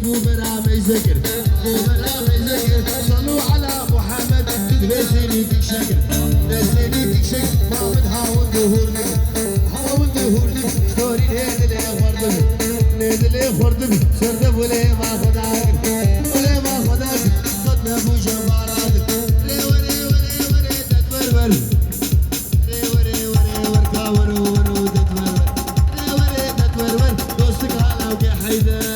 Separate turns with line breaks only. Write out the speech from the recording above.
مو برامج ذكر مو برامج ذكر صلوا على محمد تدبسني فيك شكل تدبسني فيك شكل ما بتحاول ظهورني حاول ظهورني ستوري نزل خردب نزل خردب سردب ولا ما خداك ولا ما خداك قدنا ابو جبارات لي وري وري وري تدبر لي وري وري وركا ورو ورو تدبر لي وري تدبر دوستك على ويا حيدر